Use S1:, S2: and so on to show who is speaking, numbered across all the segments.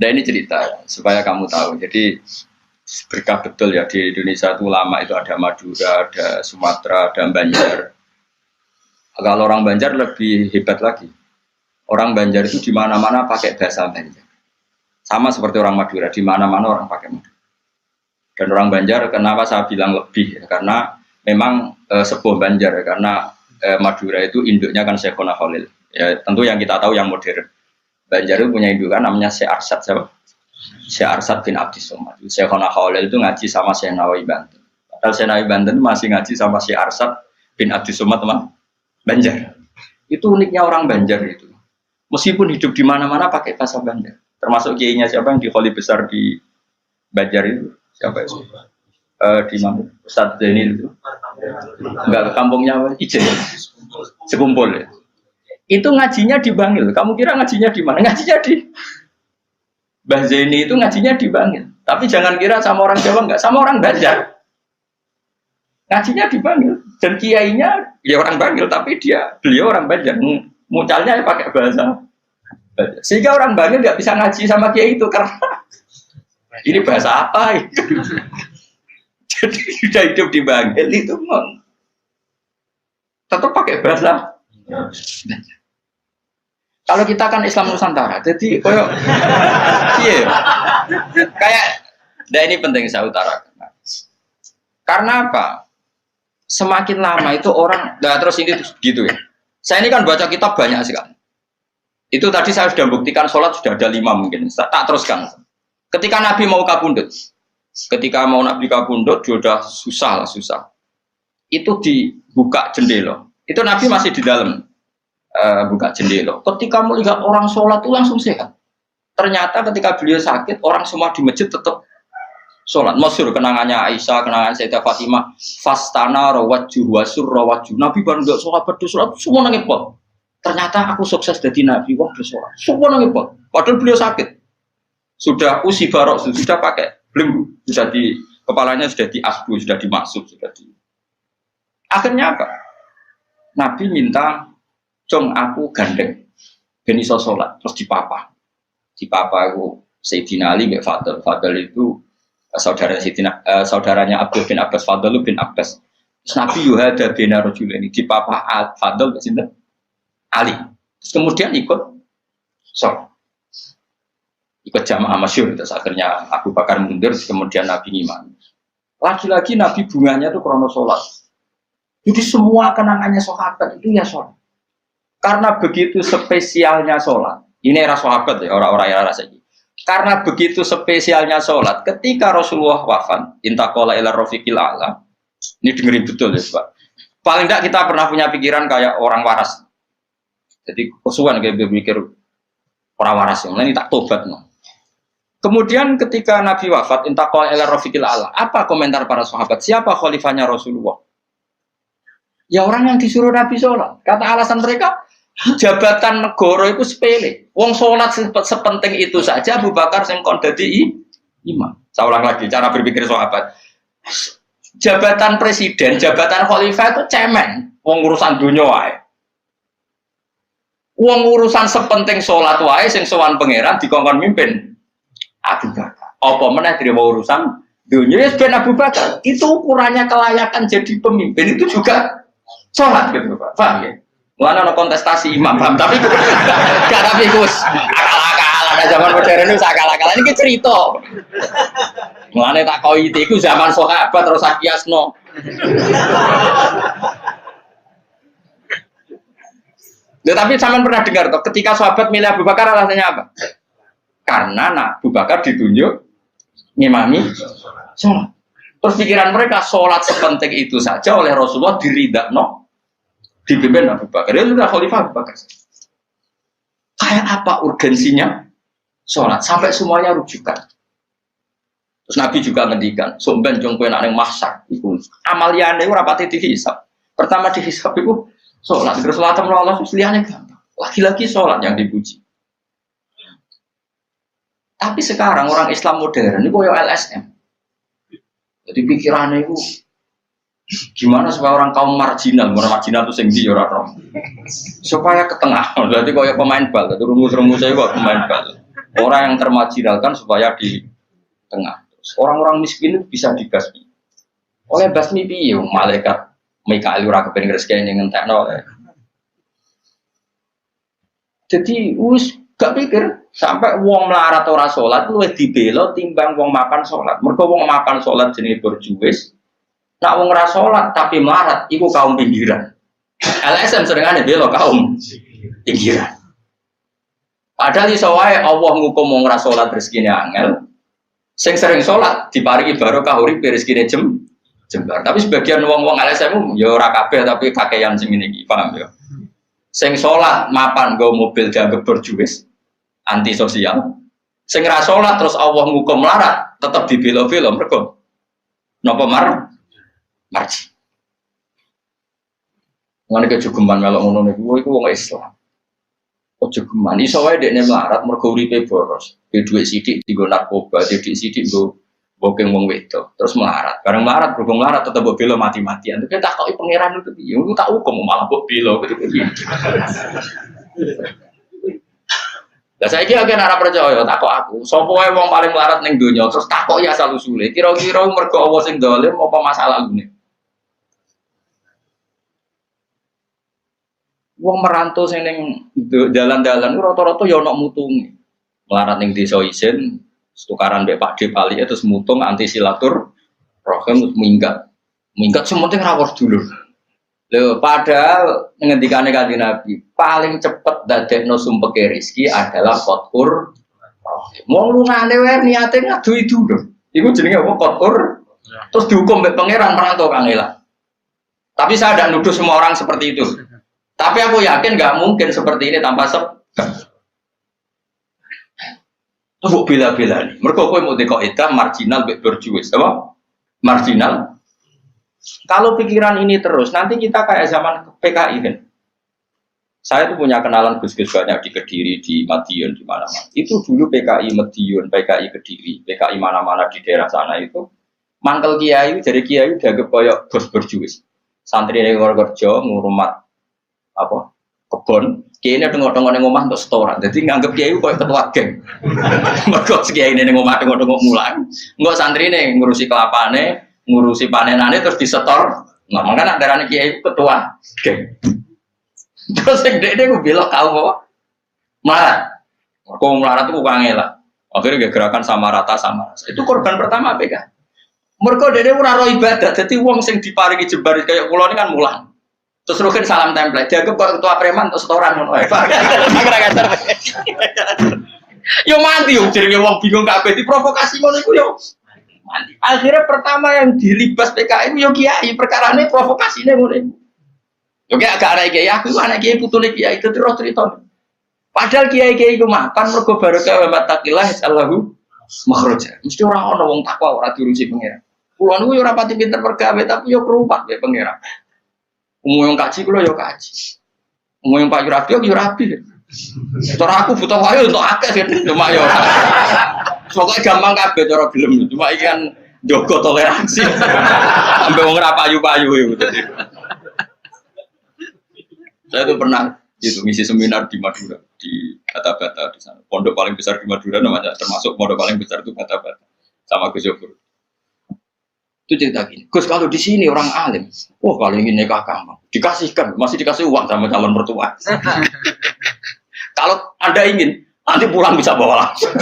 S1: Nah ini cerita supaya kamu tahu. Jadi berkah betul ya di Indonesia itu lama itu ada Madura, ada Sumatera, ada Banjar. Kalau orang Banjar lebih hebat lagi. Orang Banjar itu di mana-mana pakai bahasa Banjar. Sama seperti orang Madura, di mana-mana orang pakai Madura. Dan orang Banjar kenapa saya bilang lebih? Ya, karena memang sebuah Banjar ya, karena Madura itu induknya kan Syekhona Khalil. Ya tentu yang kita tahu yang modern. Banjar itu punya indukan namanya Syekh Arsad siapa? Syekh Arsad bin Abdis Somad. Syekhona Khalil itu ngaji sama Syekh Nawawi Banten. Padahal Syekh Nawawi Banten masih ngaji sama Syekh Arsad bin Abdis Somad teman Banjar. Itu uniknya orang Banjar itu. Meskipun hidup di mana-mana pakai bahasa Banjar. Termasuk kiainya siapa yang di Kholi besar di Banjar itu? Siapa itu? Di mana? Ustadz Zainil itu. Enggak, kampungnya apa? Ijen. Sekumpul ya. Itu ngajinya di Bangil. Kamu kira ngajinya di mana? Ngajinya di Mbah Zaini itu ngajinya di Bangil. Tapi jangan kira sama orang Jawa enggak, sama orang Banjar. Ngajinya di Bangil. Dan kiainya ya orang Bangil, tapi beliau orang Banjar. Mucalnya ya pakai bahasa Banjar. Sehingga orang Bangil enggak bisa ngaji sama kiai itu karena ini bahasa apa? Jadi sudah hidup di Bangil itu tetap pakai bahasa Banjar. Kalau kita kan Islam Nusantara, jadi iya, kayak, nah ini penting saya utarakan. Karena apa? Semakin lama itu orang, nah terus ini gitu ya. Saya ini kan baca kitab banyak sekali. Itu tadi saya sudah buktikan sholat sudah ada 5 mungkin. Tak teruskan. Ketika Nabi mau kabundut, sudah susah. Itu dibuka jendela. Itu Nabi masih di dalam. Buka jendela. Ketika melihat orang sholat itu langsung sehat. Ternyata ketika beliau sakit, orang semua di masjid tetap sholat. Masyhur kenangannya Aisyah, kenangan Sayyidah Fatimah. Fastana rawajjuh wasur rawajjuh. Nabi baru nggak sholat semua nangis pot. Ternyata aku sukses jadi Nabi waktu sholat. Semua nangis pot. Padahal beliau sakit. Sudah usi barok, sudah pakai belenggu, sudah di kepalanya sudah diasbu, sudah dimaksud, sudah di. Akhirnya apa? Nabi minta Cong aku gandeng, ben iso sholat, terus dipapa aku Sayyidina Ali bin Fadl itu saudaranya Abdul bin Abbas, Fadl bin Abbas. Terus Nabi yuhada bina rajul ini dipapa Fadl bin Ali. Terus kemudian ikut sholat, ikut jamaah masyhur. Terus akhirnya Abu Bakar mundur, kemudian Nabi ngimami. Lagi-lagi Nabi bunganya itu krono sholat. Jadi semua kenangannya sahabat itu ya sholat. Karena begitu spesialnya sholat, ini era sahabat ya, orang-orang yang rasa ini. Karena begitu spesialnya sholat, ketika Rasulullah wafat, intaqala ila rafiqil a'la, ini dengerin betul ya Pak. Paling tidak kita pernah punya pikiran kayak orang waras. Jadi kesuwan kayak berpikir orang waras, ini tak tobat. No. Kemudian ketika Nabi wafat, intaqala ila rafiqil a'la, apa komentar para sahabat? Siapa khalifahnya Rasulullah? Ya orang yang disuruh Nabi sholat. Kata alasan mereka, jabatan negara itu sepele. Wong sholat sepenting itu saja Abu Bakar sing kon dadi imam. Saya ulang lagi cara berpikir sahabat. Jabatan presiden, jabatan khalifah itu cemen. Wong urusan dunia wae. Wong urusan sepenting sholat wae sing sowan pangeran dikongkon mimpin Abu Bakar. Apa meneh terima urusan dunia ya ben Abu Bakar. Itu ukurannya kelayakan jadi pemimpin itu juga sholat gitu Pak, paham ya? Mulanya ada kontestasi imam, paham? Tapi gak tapi Gus, akal-akalan, ada zaman modern itu akal-akalan, ini cerita. Mulanya tak kau itu zaman sahabat terus akiasno. Ya, tapi zaman pernah dengar toh, ketika sahabat milih Abu Bakar alasannya apa? Karena Abu Bakar ditunjuk ngimami sholat. Terus pikiran mereka sholat sepenting itu saja oleh Rasulullah diridakno dipimpin Abu Bakar. Dia sudah khalifah Abu Bakar. Kayak apa urgensinya sholat sampai semuanya rujukan. Terus Nabi juga ngendikan, "Somben jong kowe nek ning mahsyar iku amaliyane ora pati dihisab. Pertama dihisab iku sholat, terus salat Allah liyane gampang. Lagi-lagi sholat yang dipuji." Tapi sekarang orang Islam modern ini koyo LSM. Jadi pikirannya itu gimana supaya orang kaum marginal itu sengdi orang supaya ke tengah. Berarti kayak pemain bal, itu rumus-rumusnya kok pemain bal. Orang yang termarginalkan supaya di tengah. Orang-orang miskin itu bisa dibasmi. Oleh basmi piye malaikat Mikail ora kepen rezeki ning entekno. Jadi gak pikir sampai wong melarat ora salat luwih dibela timbang wong makan salat. Mergo wong makan salat jenenge berjuwis. Nak wong ora salat tapi melarat iku kaum pinggiran. LSM seringane bela kaum pinggiran. Padahal iso wae Allah ngukum wong ora salat rezekine angel. Sing sering salat diparingi barokah urip rezekine jembar. Tapi sebagian wong-wong LSM ya ora kabeh tapi kakean sing ngene iki, paham ya? Sing salat mapan nggo mobil dianggap berjuwis, anti sosial. Sing ra salat terus Allah ngukum melarat, tetep dibela-bela mergo napa marji. Ngene kejugeman melok ngono niku iku wong Islam. Ojo geman iso wae dekne melarat mergo uripe boros. Duwe dhuwit sithik dienggo narkoba, dhuwit sithik nggo bokeng wong wedok, terus melarat. Bareng melarat berhubung melarat tetep mbok bela mati-matian. Terus tak koki pangeran itu piye? Aku tak hukum malah mbok bela gitu piye. Lah saiki akeh ora percaya takok aku. Sapa wae wong paling melarat ning donya terus takoki asal usule. Kira-kira mergo Allah sing dolim apa masalah lune? Wong merantau sing ning dalan-dalan ku rata-rata ya ana mutunge. Melarat ning desa isin, tukaran mbek Pak D Pali terus mutung anti silaturahim minggat. Minggat sementing rawuh dulur. Lho padahal ngendikane Kanjeng Nabi, paling cepet dadekno sumpeke rezeki adalah qatur. Wong lungane wae niate ngadui dulur. Iku jenenge apa qatur? Terus dihukum mbek pangeran merantau kangelan. Tapi saya tidak nuduh semua orang seperti itu. Tapi aku yakin nggak mungkin seperti ini tanpa sebab. Terus bela-bela nih. Mereka kau mau dekaidah marginal berjuis, apa? Marginal. Kalau pikiran ini terus, nanti kita kayak zaman PKI kan. Saya tuh punya kenalan gus-gus banyak di Kediri, di Madiun, di mana-mana. Itu dulu PKI Madiun, PKI Kediri, PKI mana-mana di daerah sana itu. Mangkel kiai, jadi kiai dianggap kayak bos berjuis. Santri yang kerja ngurumat apa kebon kiai ini tengok-tengok neng omah untuk setoran jadi nganggep kiai kok ketua geng mergo kiai ini neng omah tengok-tengok mulang nggak santri nih ngurusi kelapane ngurusi panenane terus disetor nggak makanya darahnya kiai ketua geng terus yang dek gue bilang kau melarat kau melarat itu kangelan akhirnya gerakan sama rata itu korban pertama PK mergo dek ora ro ibadah jadi wong sing diparingi jembar kayak pulau ini kan mulang. Terus rugen salam template, dianggap kok ketua preman terus setoran ngono ae. Yo mati yo jenenge wong bingung kabeh diprovokasi ngono iku yo. Mati. Akhirnya pertama yang dilibas PKI yo kiai, perkarane provokasine ngono iku. Yo gak arek kiai aku anak kiai putune kiai itu terus cerita. Padahal kiai-kiai iku makan mergo barokah wa taqillah Allahu makhraja. Mesti ora ono wong takwa ora diurusi pangeran. Kulo niku yo ora pati pinter pergawe tapi yo kerupat be pangeran. Umum yang kaji kulo yo kaji, umum yang Pak Yurabi yo rapi. Cara aku butuh wae untuk akeh kan, cuma yo. Pokoknya gampang kabeh cara gelem, cuma iki kan njogo toleransi. Sampai wong ora payu-payu itu. Saya tuh pernah itu ngisi seminar di Madura, di Bata-Bata di sana. Pondok paling besar di Madura namanya, termasuk pondok paling besar itu Bata-Bata sama Gus Yofur. Itu cerita gini, Gus kalau di sini orang alim, wah kalau ingin nikah gampang, dikasihkan, masih dikasih uang sama calon mertua. Kalau Anda ingin, nanti pulang bisa bawa langsung.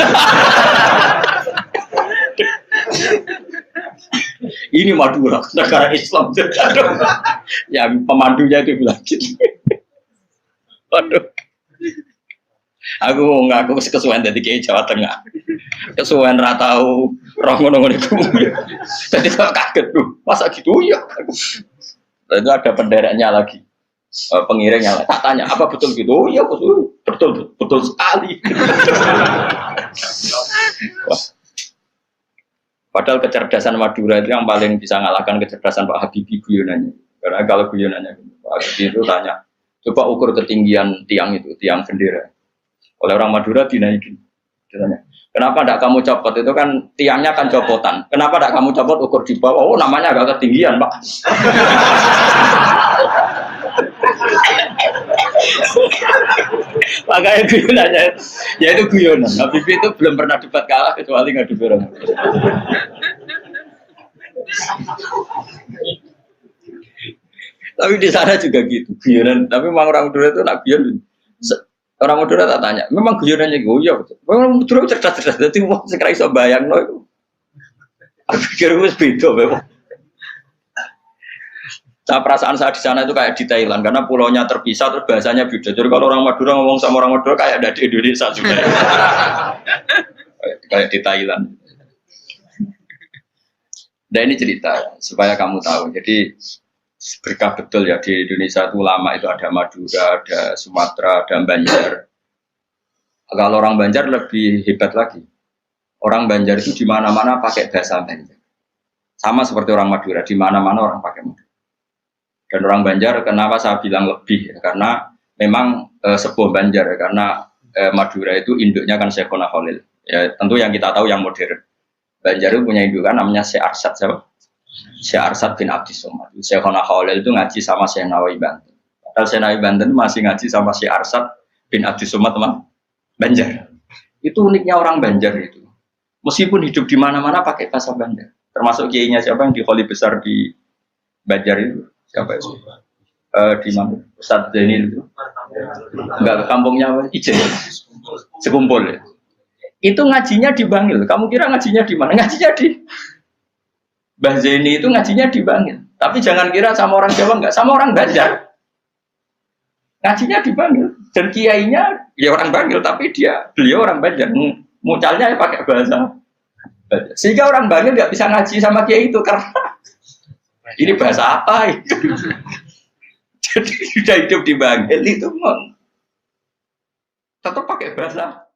S1: Ini Madura, negara Islam. Yang pemandunya itu bilang gitu. Waduh. Aku ngaku kesuwen dari kiai Jawa Tengah. Kesuwen ra tau roh ngono-ngono iku. Jadi kok kaget tuh. Masa gitu ya? Itu ada pendereknya lagi. Pengiringnya tak tanya, apa betul gitu? Oh iya, betul sekali. Wah. Padahal kecerdasan Madura itu yang paling bisa ngalahkan kecerdasan Pak Habibie guyonannya. Karena kalau guyonannya Pak Habibie itu tanya, coba ukur ketinggian tiang itu, tiang bendera. Oleh orang Madura dinaikin. Ditanya, kenapa tidak kamu copot? Itu kan tiangnya kan copotan. Kenapa tidak kamu copot ukur di bawah? Oh namanya agak ketinggian Pak. Makanya guyonannya, ya itu guyonan. Habib itu belum pernah debat kalah kecuali ngadu orang. Tapi di sana juga gitu, guyonan. Tapi memang orang Madura itu nak guyon. Orang Madura tak tanya, memang guyonannya goyo. Memang Madura cerdas-cerdas. Jadi wong sekarang iso bayang no. Aku pikir itu beda memang. Perasaan saya di sana itu kayak di Thailand karena pulaunya terpisah terus bahasanya beda. Jadi kalau orang Madura ngomong sama orang Madura kayak ada di Indonesia juga. Kayak di Thailand. Dan ini cerita supaya kamu tahu. Jadi berkah betul ya di Indonesia itu lama itu ada Madura, ada Sumatera, ada Banjar. Kalau orang Banjar lebih hebat lagi. Orang Banjar itu di mana-mana pakai bahasa Banjar. Sama seperti orang Madura, di mana-mana orang pakai Madura. Dan orang Banjar, kenapa saya bilang lebih? Karena memang sebuah Banjar, karena Madura itu induknya kan Syekhona Khalil. Ya, tentu yang kita tahu yang modern. Banjar itu punya indukan namanya Syekh Arsad, siapa? Syekh Arsad bin Abdi Somad. Syekhona Khalil itu ngaji sama Syekh Nawawi Banten. Padahal Syekh Nawawi Banten masih ngaji sama Syekh Arsad bin Abdi Somad, teman Banjar. Itu uniknya orang Banjar itu. Meskipun hidup di mana-mana pakai bahasa Banjar. Termasuk kiainya siapa yang di Kholi besar di Banjar itu? Siapa itu? Di mana? Ustadz Zainil itu? Enggak, kampungnya apa? Ijen. Sekumpul ya. Itu ngajinya di Bangil. Kamu kira ngajinya di mana? Ngajinya di Mbah Zaini itu ngajinya di Bangil. Tapi jangan kira sama orang Jawa, enggak, sama orang Banjar. Ngajinya di Bangil. Dan kiainya ya orang Bangil, tapi beliau orang Banjar. Mucalnya ya pakai bahasa Banjar. Sehingga orang Bangil enggak bisa ngaji sama kiai itu karena ini bahasa apa itu? Jadi sudah hidup di Bangil itu tetap pakai bahasa